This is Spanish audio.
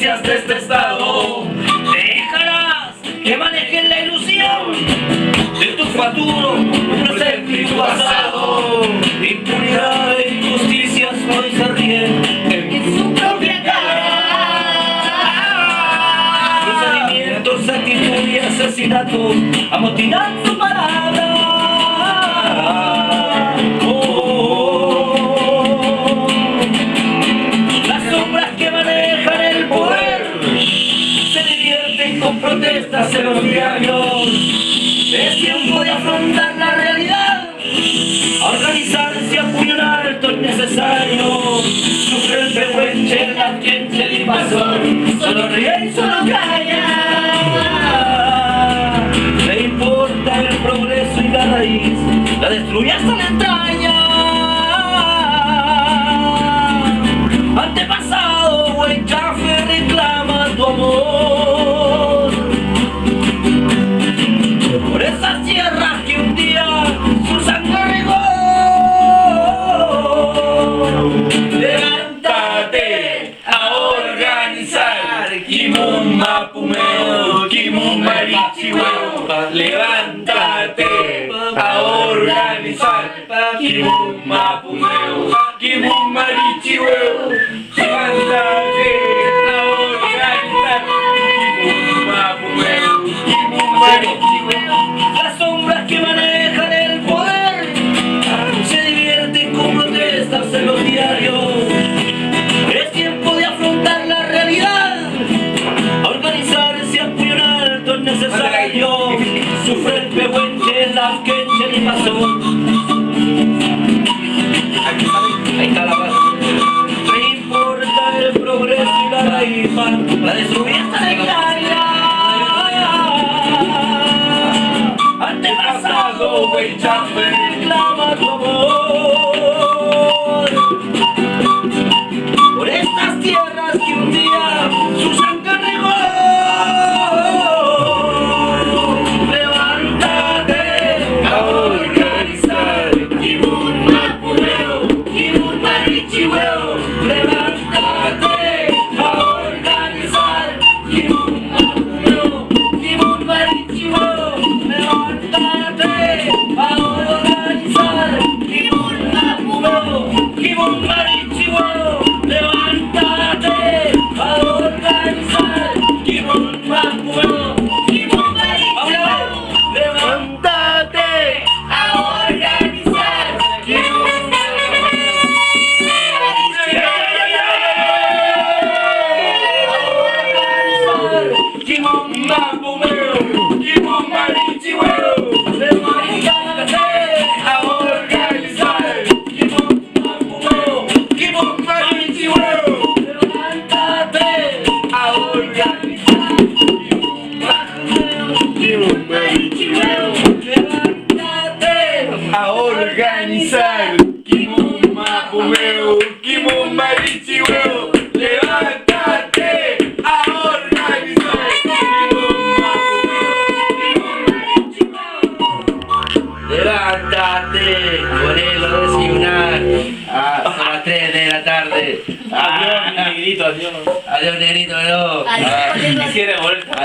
injusticias de este estado. Dejarás que manejen la ilusión de tu futuro, tu presente y tu pasado. Impunidad e injusticias hoy se ríen en su propia cara. Procedimientos, actitud y asesinato amotinan su palabra. Las sombras que manejan el poder se divierten con protestas en los diarios. Es tiempo de afrontar la realidad, organizarse a puño alto es necesario. Sufre el pehuenche, la quenche, el invasor, solo ríe y solo calla. Le importa el progreso y la raíz, la destruye hasta la entraña. Antepasado, Huaychafe reclama tu amor por esas tierras que un día su sangre regó. Levántate a organizar, Kimun Mapumeo, Kimun Marichihueo. Levántate a organizar, Kimun Mapumeo, Kimun Marichihueo. Levántate a organizar, Kimun Mapumeo, Kimun Marichihueo. Las sombras que manejan el poder se divierten con protestas en los diarios. Es tiempo de afrontar la realidad, organizarse a puño alto es necesario. Sufre el pehuenche, la quenche, el invasor. Ahí está la paz. No importa el progreso y la raíz, la destruye hasta la entraña. Antepasado, Huaychafe reclama tu amor por estas tierras que un día su sangre regó. Levántate a organizar, Kimun Mapumeo, Kimun Marichihueo. Levántate a organizar, Kimun Mapumeo, Kimun Marichihueo. Levántate a organizar, Kimun Mapumeo, Kimun Marichihueo. Levántate a organizar, Kimun Mapumeo, Kimun Marichihueo. Levántate a organizar, Kimun Kimun Mapumeo, Kimun Marichihueo. Levántate a organizar, Kimun Mapumeo, Kimun Marichihueo. Levántate a organizar, Kimun Marichihueo. Levántate a organizar, Kimun Mapumeo, Kimun Marichihueo. Levántate a organizar, Kimun Mapumeo, Kimun Marichihueo. Levántate, ponelo a desayunar. Son las 3 de la tarde. Adiós, mi negrito, adiós. Adiós, negrito, no. Adiós, Quisiera volver.